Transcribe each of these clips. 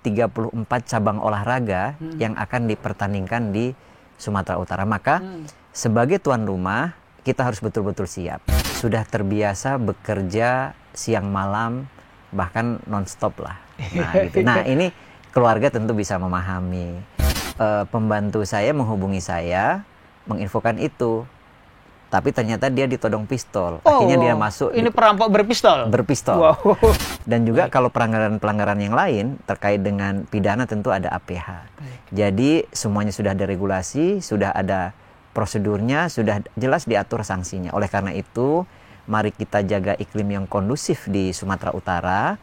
34 cabang olahraga yang akan dipertandingkan di Sumatera Utara. Maka sebagai tuan rumah kita harus betul-betul siap. Sudah terbiasa bekerja siang malam bahkan non-stop lah. Nah, gitu. Nah, ini keluarga tentu bisa memahami. Pembantu saya menghubungi saya menginfokan itu. Tapi ternyata dia ditodong pistol. Akhirnya dia masuk. Ini perampok berpistol? Berpistol. Wow. Dan juga kalau pelanggaran-pelanggaran yang lain terkait dengan pidana tentu ada APH. Jadi semuanya sudah ada regulasi, sudah ada prosedurnya, sudah jelas diatur sanksinya. Oleh karena itu, mari kita jaga iklim yang kondusif di Sumatera Utara.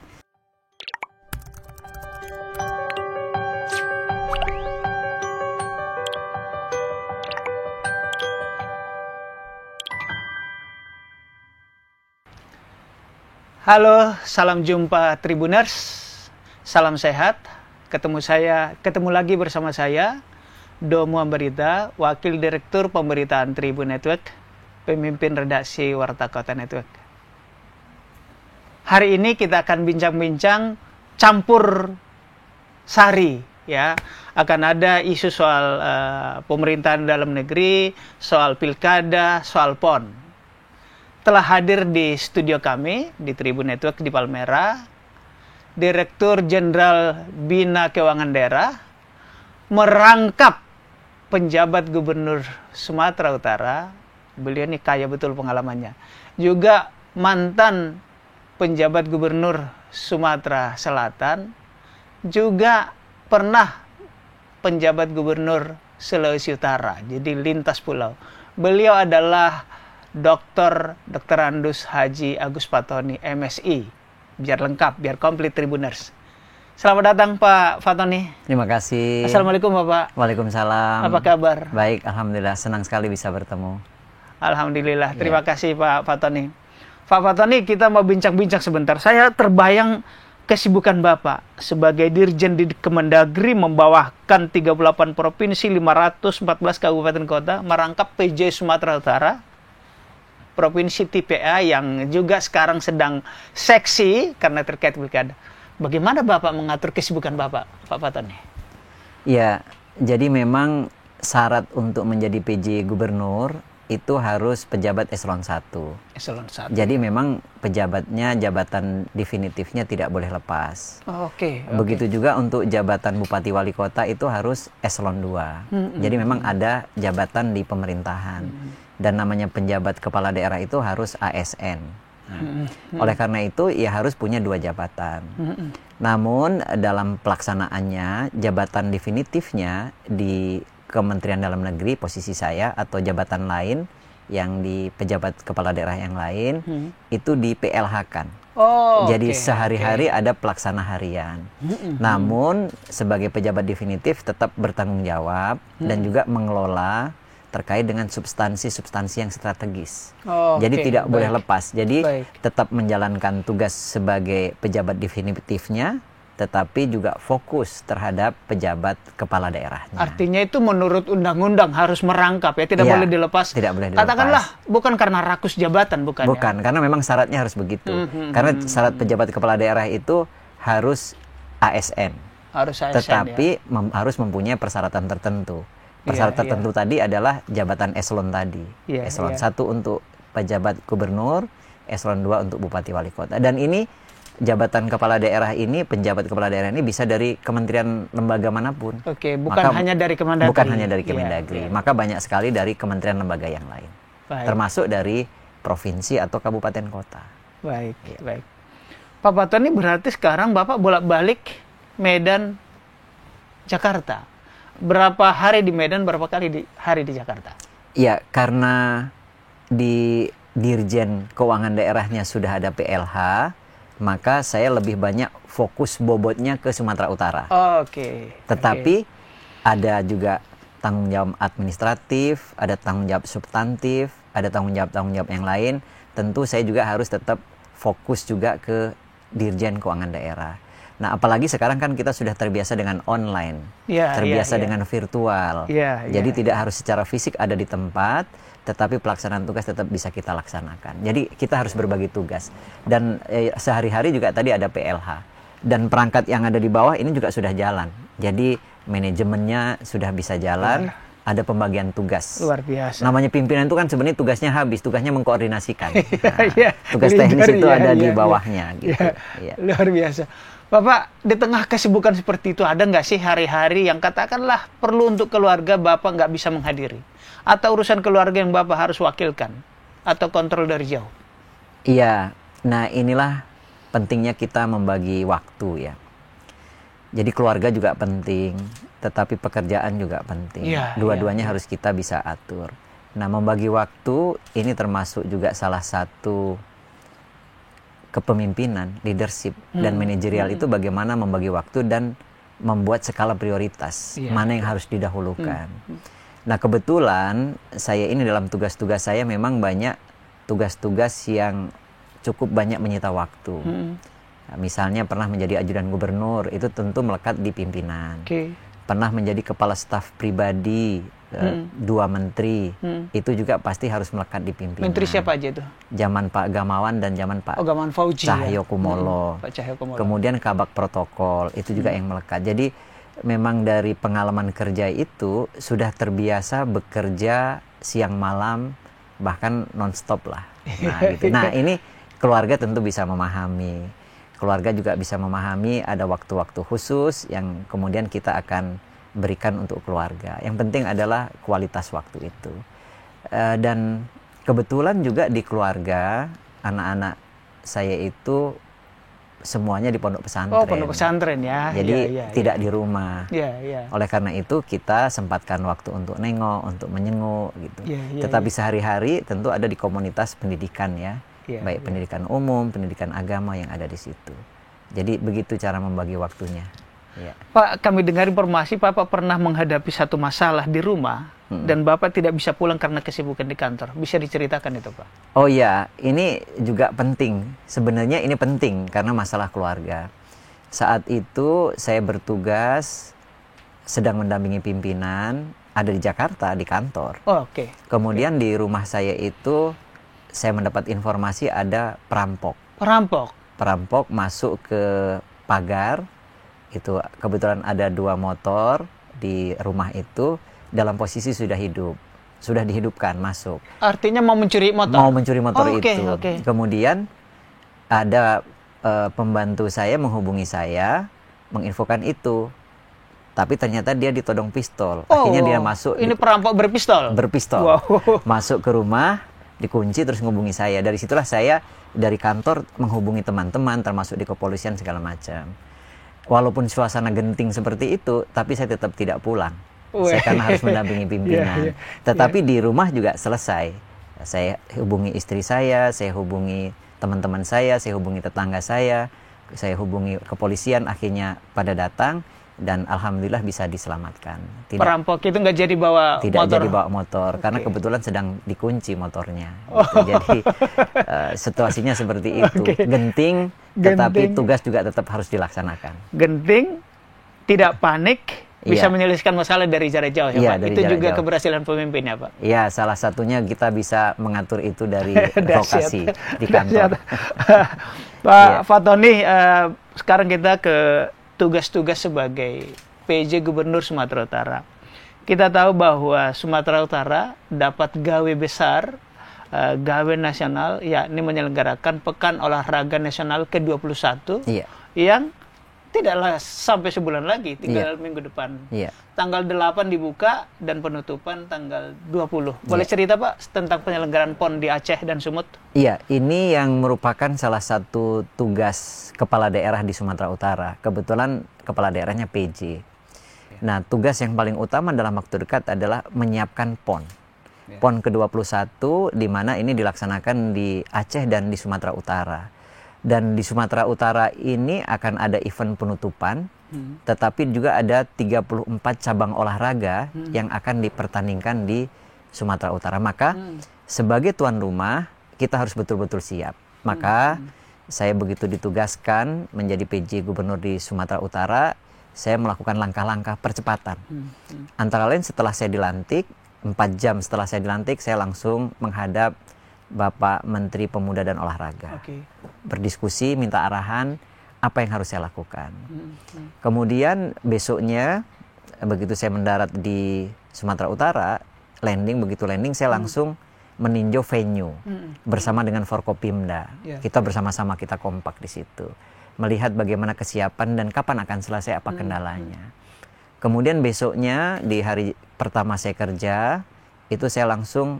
Halo, salam jumpa Tribuners, salam sehat. Ketemu lagi bersama saya, Domo Ambarita, Wakil Direktur Pemberitaan Tribun Network, pemimpin redaksi Warta Kota Network. Hari ini kita akan bincang-bincang campur sari, ya. Akan ada isu soal pemerintahan dalam negeri, soal pilkada, soal PON. Telah hadir di studio kami di Tribun Network di Palmera, Direktur Jenderal Bina Keuangan Daerah, merangkap penjabat Gubernur Sumatera Utara. Beliau ini kaya betul pengalamannya. Juga mantan penjabat Gubernur Sumatera Selatan, juga pernah penjabat Gubernur Sulawesi Utara, jadi lintas pulau. Beliau adalah Dr. Andus Haji Agus Fatoni, MSI. Biar lengkap, biar komplit Tribuners. Selamat datang Pak Fatoni. Terima kasih. Assalamualaikum Bapak. Waalaikumsalam. Apa kabar? Baik, alhamdulillah. Senang sekali bisa bertemu. Alhamdulillah. Terima kasih Pak Fatoni. Pak Fatoni, kita mau bincang-bincang sebentar. Saya terbayang kesibukan Bapak sebagai Dirjen di Kemendagri, membawakan 38 provinsi, 514 kabupaten kota, merangkap PJ Sumatera Utara, Provinsi TPA yang juga sekarang sedang seksi karena terkait pilkada. Bagaimana Bapak mengatur kesibukan Bapak, Pak Fatoni? Ya, jadi memang syarat untuk menjadi PJ Gubernur itu harus pejabat eselon 1. Eselon 1. Jadi memang pejabatnya, jabatan definitifnya tidak boleh lepas. Oke. Begitu juga untuk jabatan Bupati Wali Kota itu harus eselon 2. Jadi memang ada jabatan di pemerintahan. Dan namanya penjabat kepala daerah itu harus ASN. Oleh karena itu, ia harus punya 2 jabatan. Namun dalam pelaksanaannya, jabatan definitifnya di Kementerian Dalam Negeri, posisi saya, atau jabatan lain yang di pejabat kepala daerah yang lain, itu di PLH-kan. Jadi sehari-hari ada pelaksana harian. Namun sebagai pejabat definitif tetap bertanggung jawab dan juga mengelola terkait dengan substansi-substansi yang strategis. Jadi tidak boleh lepas. Jadi tetap menjalankan tugas sebagai pejabat definitifnya, tetapi juga fokus terhadap pejabat kepala daerahnya. Artinya itu menurut undang-undang harus merangkap, ya, tidak boleh dilepas. Tidak boleh dilepas. Katakanlah bukan karena rakus jabatan, bukan? Bukan, karena memang syaratnya harus begitu. Karena syarat pejabat kepala daerah itu harus ASN. Harus ASN, tetapi harus mempunyai persyaratan tertentu. Persyaratan tertentu tadi adalah jabatan eselon tadi. Eselon 1 untuk pejabat gubernur, eselon 2 untuk bupati wali kota. Dan ini jabatan kepala daerah ini, penjabat kepala daerah ini bisa dari kementerian lembaga manapun. Bukan hanya dari Kemendagri. Bukan hanya dari Kemendagri. Maka banyak sekali dari kementerian lembaga yang lain. Termasuk dari provinsi atau kabupaten kota. Baik. Pak Fatoni, berarti sekarang Bapak bolak-balik Medan, Jakarta. Berapa hari di Medan, berapa kali hari di Jakarta? Ya, karena di Dirjen Keuangan Daerahnya sudah ada PLH, maka saya lebih banyak fokus bobotnya ke Sumatera Utara. Tetapi ada juga tanggung jawab administratif, ada tanggung jawab substantif, ada tanggung jawab yang lain. Tentu saya juga harus tetap fokus juga ke Dirjen Keuangan Daerah. Nah, apalagi sekarang kan kita sudah terbiasa dengan online, terbiasa dengan virtual. Jadi tidak harus secara fisik ada di tempat, tetapi pelaksanaan tugas tetap bisa kita laksanakan. Jadi kita harus berbagi tugas. Dan sehari-hari juga tadi ada PLH. Dan perangkat yang ada di bawah ini juga sudah jalan. Jadi manajemennya sudah bisa jalan, ada pembagian tugas. Luar biasa. Namanya pimpinan itu kan sebenarnya tugasnya habis, tugasnya mengkoordinasikan. Iya, Tugas leader, teknis itu iya, ada di iya, bawahnya. iya. Gitu. Iya. Luar biasa. Bapak, di tengah kesibukan seperti itu, ada nggak sih hari-hari yang katakanlah perlu untuk keluarga Bapak nggak bisa menghadiri? Atau urusan keluarga yang Bapak harus wakilkan? Atau kontrol dari jauh? Iya, nah inilah pentingnya kita membagi waktu ya. Jadi keluarga juga penting, tetapi pekerjaan juga penting. Ya, Dua-duanya ya. harus kita bisa atur. Nah, membagi waktu ini termasuk juga salah satu kepemimpinan, leadership dan manajerial itu bagaimana membagi waktu dan membuat skala prioritas, Ya, mana yang harus didahulukan. Nah, kebetulan saya ini dalam tugas-tugas saya memang banyak tugas-tugas yang cukup banyak menyita waktu. Nah, misalnya pernah menjadi ajudan gubernur, itu tentu melekat di pimpinan. Pernah menjadi kepala staf pribadi, 2 menteri, itu juga pasti harus melekat di pimpinan. Menteri siapa aja itu? Zaman Pak Gamawan dan zaman Pak Gamawan Fauji, Cahyokumolo. Pak Cahyokumolo. Kemudian kabak protokol, itu juga yang melekat. Jadi memang dari pengalaman kerja itu sudah terbiasa bekerja siang malam, bahkan non-stop lah. Nah, gitu. Nah, ini keluarga tentu bisa memahami. Keluarga juga bisa memahami ada waktu-waktu khusus yang kemudian kita akan berikan untuk keluarga. Yang penting adalah kualitas waktu itu. Dan kebetulan juga di keluarga, anak-anak saya itu semuanya di pondok pesantren. Oh, pondok pesantren ya. Jadi ya, tidak di rumah. Ya. Oleh karena itu kita sempatkan waktu untuk nengok, untuk menyenguk gitu. Tetapi sehari-hari tentu ada di komunitas pendidikan ya. Baik pendidikan umum, pendidikan agama yang ada di situ. Jadi begitu cara membagi waktunya. Ya. Pak, kami dengar informasi Bapak pernah menghadapi satu masalah di rumah dan Bapak tidak bisa pulang karena kesibukan di kantor. Bisa diceritakan itu, Pak? Oh ya, ini juga penting. Sebenarnya ini penting karena masalah keluarga. Saat itu saya bertugas sedang mendampingi pimpinan, ada di Jakarta di kantor. Oh, oke. Kemudian di rumah saya itu saya mendapat informasi ada perampok. Perampok masuk ke pagar. Itu kebetulan ada 2 motor di rumah itu dalam posisi sudah hidup. Sudah dihidupkan masuk. Artinya mau mencuri motor? Mau mencuri motor itu. Okay. Kemudian ada pembantu saya menghubungi saya, menginfokan itu. Tapi ternyata dia ditodong pistol. Akhirnya dia masuk. Ini perampok berpistol? Berpistol. Wow. Masuk ke rumah, dikunci terus menghubungi saya. Dari situlah saya dari kantor menghubungi teman-teman termasuk di kepolisian segala macam. Walaupun suasana genting seperti itu, tapi saya tetap tidak pulang. Saya karena harus mendampingi pimpinan. Tetapi di rumah juga selesai. Saya hubungi istri saya hubungi teman-teman saya hubungi tetangga saya hubungi kepolisian, akhirnya pada datang. Dan alhamdulillah bisa diselamatkan. Perampok itu nggak jadi bawa motor? Tidak jadi bawa motor, karena kebetulan sedang dikunci motornya. Gitu. Jadi situasinya seperti itu. Genting, tetapi tugas juga tetap harus dilaksanakan. Genting, tidak panik, bisa menyelesaikan masalah dari jarak jauh ya, Pak? Itu juga jauh. Keberhasilan pemimpinnya, Pak? Iya, salah satunya kita bisa mengatur itu dari lokasi di kantor. Pak Fatoni, sekarang kita ke tugas-tugas sebagai PJ Gubernur Sumatera Utara. Kita tahu bahwa Sumatera Utara dapat gawe besar, gawe nasional, yakni menyelenggarakan Pekan Olahraga Nasional ke-21, yang tidaklah sampai sebulan lagi, tinggal minggu depan. Tanggal 8 dibuka dan penutupan tanggal 20. Boleh cerita, Pak, tentang penyelenggaraan PON di Aceh dan Sumut? Iya, ini yang merupakan salah satu tugas kepala daerah di Sumatera Utara. Kebetulan kepala daerahnya PJ. Nah, tugas yang paling utama dalam waktu dekat adalah menyiapkan PON. PON ke-21, di mana ini dilaksanakan di Aceh dan di Sumatera Utara. Dan di Sumatera Utara ini akan ada event penutupan, tetapi juga ada 34 cabang olahraga yang akan dipertandingkan di Sumatera Utara. Maka sebagai tuan rumah, kita harus betul-betul siap. Maka saya begitu ditugaskan menjadi PJ Gubernur di Sumatera Utara, saya melakukan langkah-langkah percepatan. Antara lain setelah saya dilantik, 4 jam setelah saya dilantik, saya langsung menghadap Bapak Menteri Pemuda dan Olahraga. Berdiskusi, minta arahan, apa yang harus saya lakukan. Kemudian besoknya begitu saya mendarat di Sumatera Utara, begitu landing saya langsung meninjau venue bersama dengan Forkopimda. Kita bersama-sama, kita kompak di situ, melihat bagaimana kesiapan dan kapan akan selesai, apa kendalanya. Kemudian besoknya di hari pertama saya kerja itu saya langsung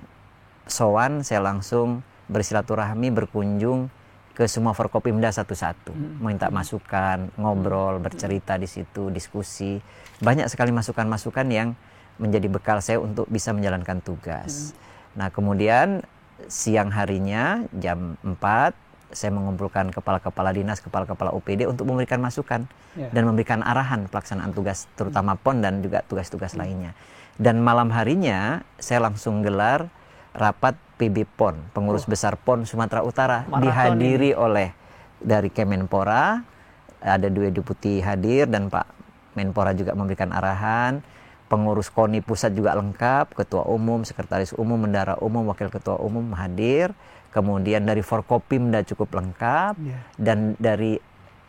sowan, saya langsung bersilaturahmi, berkunjung ke semua Forkopimda satu-satu, minta masukan, ngobrol, bercerita di situ, diskusi. Banyak sekali masukan-masukan yang menjadi bekal saya untuk bisa menjalankan tugas. Nah, kemudian siang harinya jam 4 saya mengumpulkan kepala-kepala dinas, kepala-kepala OPD untuk memberikan masukan dan memberikan arahan pelaksanaan tugas, terutama PON dan juga tugas-tugas lainnya. Dan malam harinya saya langsung gelar rapat PB PON, pengurus besar PON Sumatera Utara, dihadiri oleh dari Kemenpora, ada 2 deputi hadir dan Pak Menpora juga memberikan arahan, pengurus KONI pusat juga lengkap, ketua umum, sekretaris umum, bendara umum, wakil ketua umum hadir, kemudian dari Forkopimda cukup lengkap, dan dari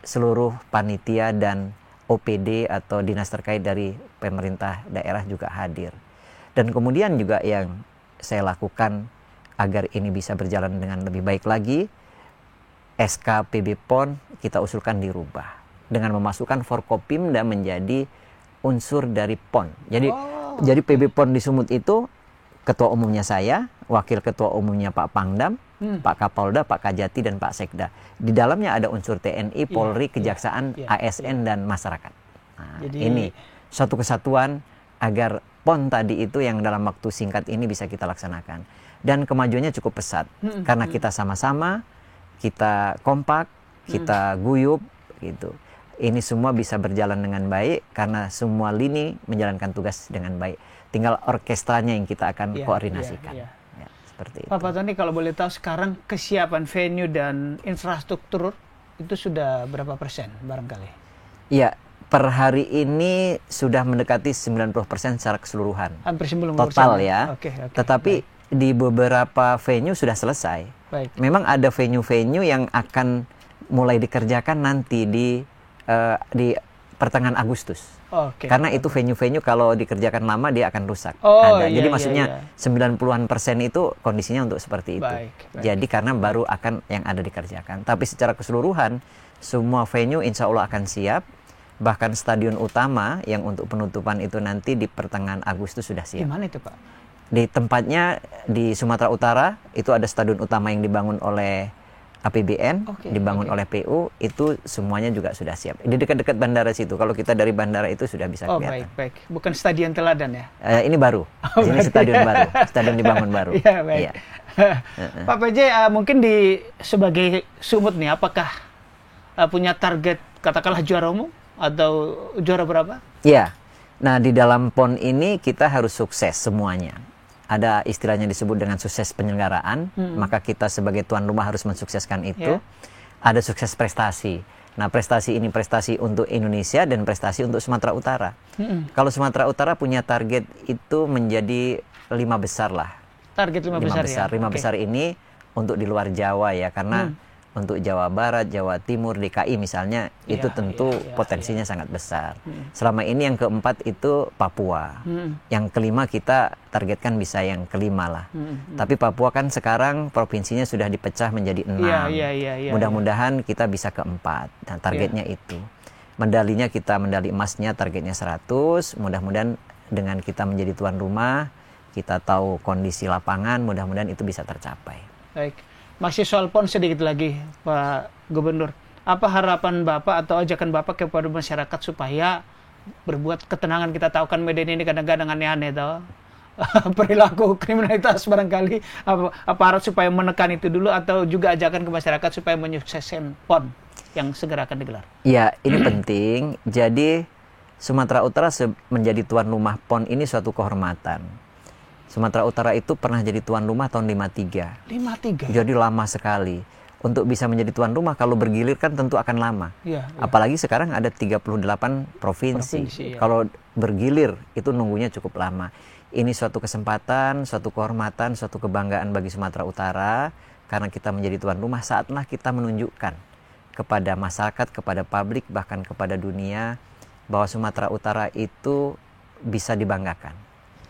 seluruh panitia dan OPD atau dinas terkait dari pemerintah daerah juga hadir. Dan kemudian juga yang saya lakukan agar ini bisa berjalan dengan lebih baik lagi, SK PB PON kita usulkan dirubah dengan memasukkan Forkopimda menjadi unsur dari PON. Jadi PB PON di Sumut itu ketua umumnya saya, wakil ketua umumnya Pak Pangdam, Pak Kapolda, Pak Kajati, dan Pak Sekda. Di dalamnya ada unsur TNI, Polri, Kejaksaan, ASN, dan masyarakat. Nah, ini suatu kesatuan agar PON tadi itu yang dalam waktu singkat ini bisa kita laksanakan. Dan kemajuannya cukup pesat karena kita sama-sama, kita kompak, kita guyup gitu. Ini semua bisa berjalan dengan baik karena semua lini menjalankan tugas dengan baik. Tinggal orkestranya yang kita akan koordinasikan. Ya, seperti itu. Pak Tony, kalau boleh tahu sekarang kesiapan venue dan infrastruktur itu sudah berapa persen barangkali? Iya, per hari ini sudah mendekati 90% secara keseluruhan. Hampir sebelum total ya. Tetapi di beberapa venue sudah selesai. Memang ada venue-venue yang akan mulai dikerjakan nanti di pertengahan Agustus. Karena itu venue-venue kalau dikerjakan lama dia akan rusak. Jadi maksudnya 90-an% itu kondisinya untuk seperti itu. Jadi karena baru akan yang ada dikerjakan. Tapi secara keseluruhan semua venue insya Allah akan siap. Bahkan stadion utama yang untuk penutupan itu nanti di pertengahan Agustus sudah siap. Di mana itu, Pak? Di tempatnya di Sumatera Utara itu ada stadion utama yang dibangun oleh APBN, dibangun oleh PU, itu semuanya juga sudah siap. Di dekat-dekat bandara situ. Kalau kita dari bandara itu sudah bisa kelihatan. Baik. Bukan stadion Teladan ya? Ini baru. Ini stadion baru. Stadion dibangun baru. Iya, baik. Ya. Pak PJ, mungkin sebagai Sumut nih, apakah punya target katakanlah juara umum atau juara berapa? Iya. Nah, di dalam PON ini kita harus sukses semuanya. Ada istilahnya disebut dengan sukses penyelenggaraan, maka kita sebagai tuan rumah harus mensukseskan itu. Ada sukses prestasi. Nah, prestasi ini prestasi untuk Indonesia dan prestasi untuk Sumatera Utara. Kalau Sumatera Utara punya target itu menjadi 5 besar lah. Target 5 besar ya? 5 besar ini untuk di luar Jawa ya, karena untuk Jawa Barat, Jawa Timur, DKI misalnya, itu tentu potensinya sangat besar. Selama ini yang keempat itu Papua. Yang kelima kita targetkan bisa yang kelima lah. Tapi Papua kan sekarang provinsinya sudah dipecah menjadi 6. Mudah-mudahan kita bisa keempat. Nah, targetnya itu. Medalinya kita, medali emasnya targetnya 100. Mudah-mudahan dengan kita menjadi tuan rumah, kita tahu kondisi lapangan, mudah-mudahan itu bisa tercapai. Baik. Masih soal PON sedikit lagi, Pak Gubernur. Apa harapan Bapak atau ajakan Bapak kepada masyarakat supaya berbuat ketenangan? Kita tahu kan Medan ini kadang-kadang aneh-aneh tau. Perilaku kriminalitas barangkali. Aparat supaya menekan itu dulu, atau juga ajakan ke masyarakat supaya menyukseskan PON yang segera akan digelar? Ya, ini penting. Jadi Sumatera Utara menjadi tuan rumah PON ini suatu kehormatan. Sumatera Utara itu pernah jadi tuan rumah tahun 53. 53? Jadi lama sekali. Untuk bisa menjadi tuan rumah kalau bergilir kan tentu akan lama. Apalagi sekarang ada 38 provinsi. Kalau bergilir itu nunggunya cukup lama. Ini suatu kesempatan, suatu kehormatan, suatu kebanggaan bagi Sumatera Utara. Karena kita menjadi tuan rumah, saatlah kita menunjukkan kepada masyarakat, kepada publik, bahkan kepada dunia, bahwa Sumatera Utara itu bisa dibanggakan.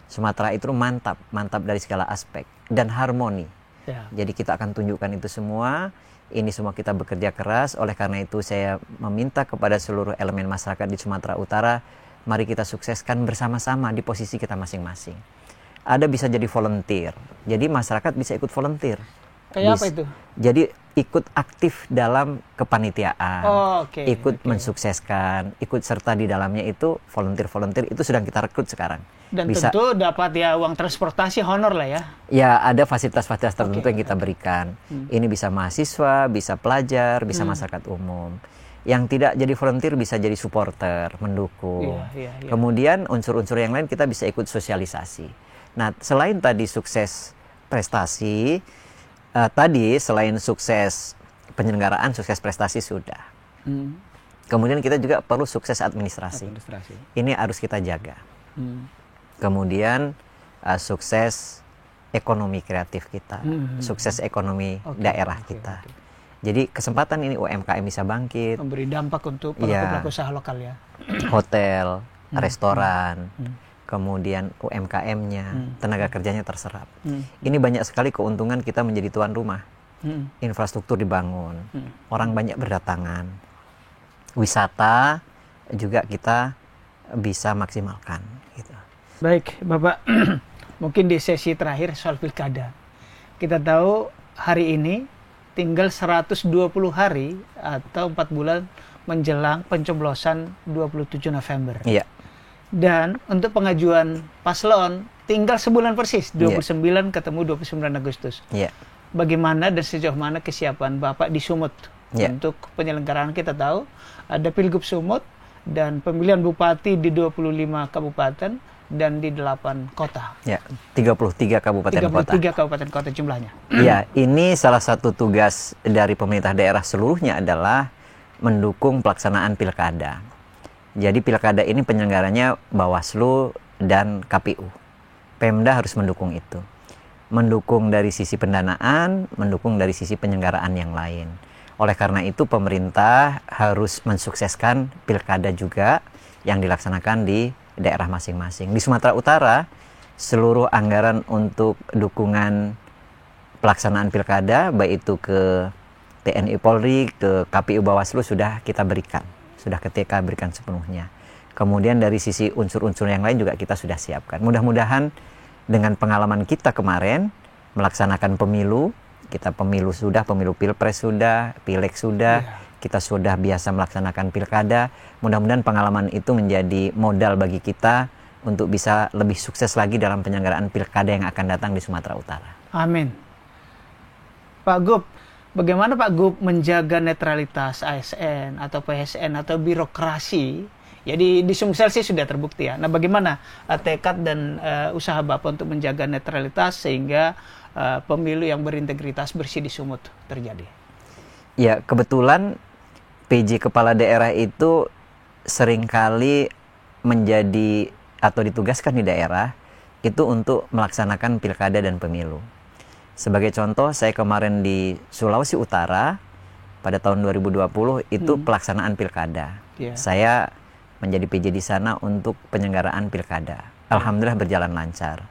Sumatera itu mantap dari segala aspek dan harmoni. Ya. Jadi kita akan tunjukkan itu semua. Ini semua kita bekerja keras. Oleh karena itu saya meminta kepada seluruh elemen masyarakat di Sumatera Utara, mari kita sukseskan bersama-sama di posisi kita masing-masing. Ada bisa jadi volunteer. Jadi masyarakat bisa ikut volunteer. Kayak apa itu? Jadi ikut aktif dalam kepanitiaan, ikut Oke. mensukseskan, ikut serta di dalamnya itu volunteer itu sedang kita rekrut sekarang. Dan Bisa, tentu dapat ya uang transportasi honor lah ya. ya ada fasilitas-fasilitas tertentu Oke, yang kita berikan. Ini bisa mahasiswa, bisa pelajar, bisa masyarakat umum. Yang tidak jadi volunteer bisa jadi supporter, mendukung. Iya. Kemudian unsur-unsur yang lain kita bisa ikut sosialisasi. Nah, selain tadi sukses prestasi, tadi selain sukses penyelenggaraan, sukses prestasi sudah. Kemudian kita juga perlu sukses administrasi. Ini harus kita jaga. Kemudian sukses ekonomi kreatif kita, sukses ekonomi daerah kita. Jadi kesempatan ini UMKM bisa bangkit. Memberi dampak untuk pelaku-pelaku usaha lokal ya. Hotel, restoran, kemudian UMKM-nya, tenaga kerjanya terserap. Ini banyak sekali keuntungan kita menjadi tuan rumah. Infrastruktur dibangun, orang banyak berdatangan. Wisata juga kita bisa maksimalkan. Gitu. Baik, Bapak. Mungkin di sesi terakhir soal pilkada. Kita tahu hari ini tinggal 120 hari atau 4 bulan menjelang pencoblosan 27 November. Iya. Dan untuk pengajuan paslon tinggal sebulan persis, 29 ketemu 29 Agustus. Iya. Bagaimana dan sejauh mana kesiapan Bapak di Sumut untuk penyelenggaraan? Kita tahu ada Pilgub Sumut dan pemilihan bupati di 25 kabupaten dan di 8 kota. Ya, 33 kabupaten kota. 33 kabupaten kota jumlahnya. Iya, ini salah satu tugas dari pemerintah daerah seluruhnya adalah mendukung pelaksanaan pilkada. Jadi pilkada ini penyelenggaranya Bawaslu dan KPU. Pemda harus mendukung itu. Mendukung dari sisi pendanaan, mendukung dari sisi penyelenggaraan yang lain. Oleh karena itu pemerintah harus mensukseskan pilkada juga yang dilaksanakan di daerah masing-masing. Di Sumatera Utara, seluruh anggaran untuk dukungan pelaksanaan pilkada, baik itu ke TNI Polri, ke KPU Bawaslu sudah kita berikan. Sudah ketika berikan sepenuhnya. Kemudian dari sisi unsur-unsur yang lain juga kita sudah siapkan. Mudah-mudahan dengan pengalaman kita kemarin, melaksanakan pemilu, kita pemilu sudah, pemilu pilpres sudah, pileg sudah, kita sudah biasa melaksanakan pilkada. Mudah-mudahan pengalaman itu menjadi modal bagi kita untuk bisa lebih sukses lagi dalam penyelenggaraan pilkada yang akan datang di Sumatera Utara. Amin. Pak Gub, bagaimana Pak Gub menjaga netralitas ASN atau PSN atau birokrasi? Jadi di Sumsel sih sudah terbukti ya. Nah, bagaimana tekad dan usaha Bapak untuk menjaga netralitas sehingga pemilu yang berintegritas bersih di Sumut terjadi? Ya, kebetulan PJ Kepala Daerah itu seringkali menjadi atau ditugaskan di daerah itu untuk melaksanakan pilkada dan pemilu. Sebagai contoh, saya kemarin di Sulawesi Utara pada tahun 2020 itu pelaksanaan pilkada. Saya menjadi PJ di sana untuk penyelenggaraan pilkada. Alhamdulillah berjalan lancar.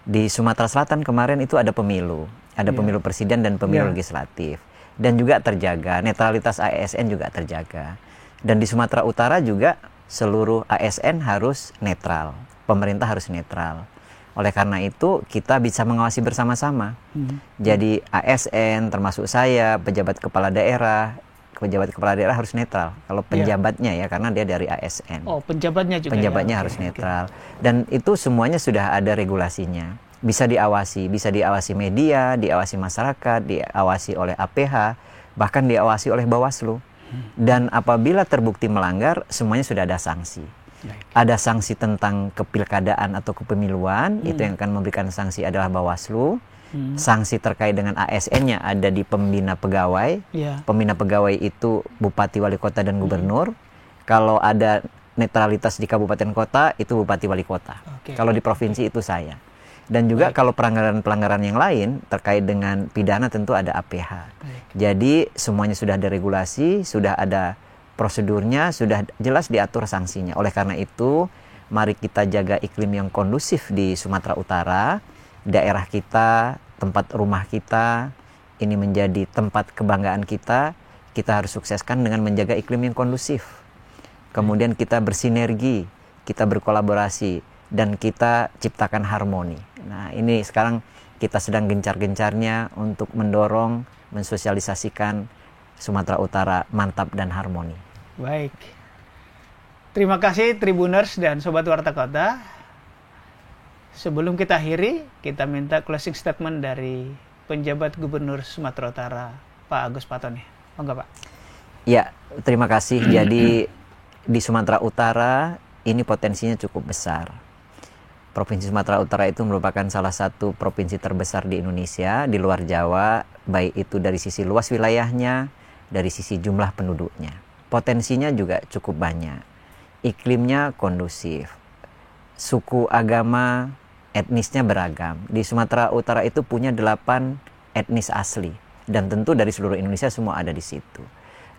Di Sumatera Selatan kemarin itu ada pemilu. Ada pemilu presiden dan pemilu legislatif. Dan juga terjaga, netralitas ASN juga terjaga. Dan di Sumatera Utara juga seluruh ASN harus netral. Pemerintah harus netral. Oleh karena itu kita bisa mengawasi bersama-sama. Jadi ASN termasuk saya, pejabat kepala daerah harus netral. Kalau penjabatnya ya, karena dia dari ASN. Oh, penjabatnya juga. Penjabatnya harus netral. Dan itu semuanya sudah ada regulasinya. Bisa diawasi media, diawasi masyarakat, diawasi oleh APH, bahkan diawasi oleh Bawaslu. Dan apabila terbukti melanggar, semuanya sudah ada sanksi. Ada sanksi tentang kepilkadaan atau kepemiluan, itu yang akan memberikan sanksi adalah Bawaslu. Sanksi terkait dengan ASN-nya ada di pembina pegawai. Pembina pegawai itu bupati, wali kota, dan gubernur. Kalau ada netralitas di kabupaten kota, itu bupati, wali kota. Kalau di provinsi itu saya. Dan juga kalau pelanggaran-pelanggaran yang lain terkait dengan pidana tentu ada APH. Jadi semuanya sudah ada regulasi, sudah ada prosedurnya, sudah jelas diatur sanksinya. Oleh karena itu, mari kita jaga iklim yang kondusif di Sumatera Utara, daerah kita, tempat rumah kita, ini menjadi tempat kebanggaan kita harus sukseskan dengan menjaga iklim yang kondusif. Kemudian kita bersinergi, kita berkolaborasi, dan kita ciptakan harmoni. Nah, ini sekarang kita sedang gencar-gencarnya untuk mendorong, mensosialisasikan Sumatera Utara mantap dan harmoni. Baik. Terima kasih Tribuners dan Sobat Warta Kota. Sebelum kita akhiri, kita minta closing statement dari penjabat Gubernur Sumatera Utara, Pak Agus Patoni. Monggo, Pak. Ya, terima kasih. Jadi di Sumatera Utara ini potensinya cukup besar. Provinsi Sumatera Utara itu merupakan salah satu provinsi terbesar di Indonesia, di luar Jawa, baik itu dari sisi luas wilayahnya, dari sisi jumlah penduduknya. Potensinya juga cukup banyak. Iklimnya kondusif. Suku, agama, etnisnya beragam. Di Sumatera Utara itu punya 8 etnis asli. Dan tentu dari seluruh Indonesia semua ada di situ.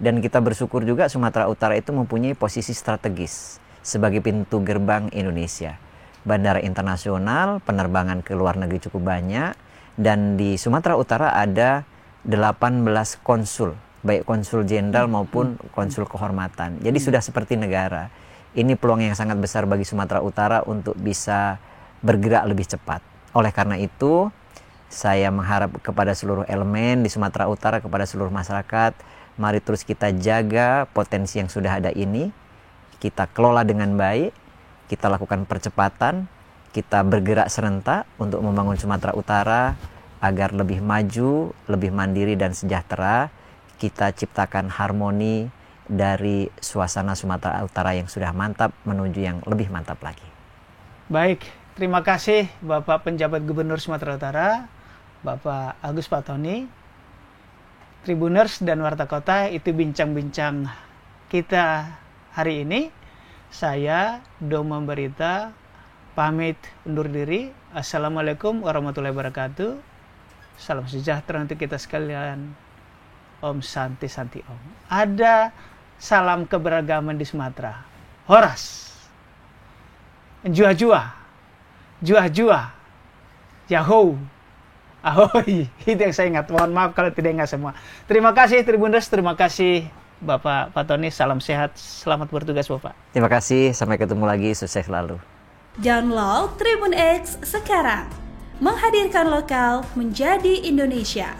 Dan kita bersyukur juga Sumatera Utara itu mempunyai posisi strategis sebagai pintu gerbang Indonesia. Bandara internasional, penerbangan ke luar negeri cukup banyak, dan di Sumatera Utara ada 18 konsul, baik konsul jenderal maupun konsul kehormatan. Jadi sudah seperti negara. Ini peluang yang sangat besar bagi Sumatera Utara untuk bisa bergerak lebih cepat. Oleh karena itu, saya mengharap kepada seluruh elemen di Sumatera Utara, kepada seluruh masyarakat, mari terus kita jaga potensi yang sudah ada ini, kita kelola dengan baik, kita lakukan percepatan, kita bergerak serentak untuk membangun Sumatera Utara agar lebih maju, lebih mandiri dan sejahtera. Kita ciptakan harmoni dari suasana Sumatera Utara yang sudah mantap menuju yang lebih mantap lagi. Baik, terima kasih Bapak Penjabat Gubernur Sumatera Utara, Bapak Agus Patoni. Tribuners dan Warta Kota, itu bincang-bincang kita hari ini. Saya Doma Berita pamit undur diri. Assalamualaikum warahmatullahi wabarakatuh. Salam sejahtera untuk kita sekalian. Om Santi Santi Om. Ada salam keberagaman di Sumatera. Horas. Jua-jua. Jua-jua. Yahoo. Ahoy. Itu yang saya ingat. Mohon maaf kalau tidak ingat semua. Terima kasih Tribuners. Terima kasih Bapak Patoni, salam sehat, selamat bertugas Bapak. Terima kasih, sampai ketemu lagi, sukses selalu. Download Tribun X sekarang, menghadirkan lokal menjadi Indonesia.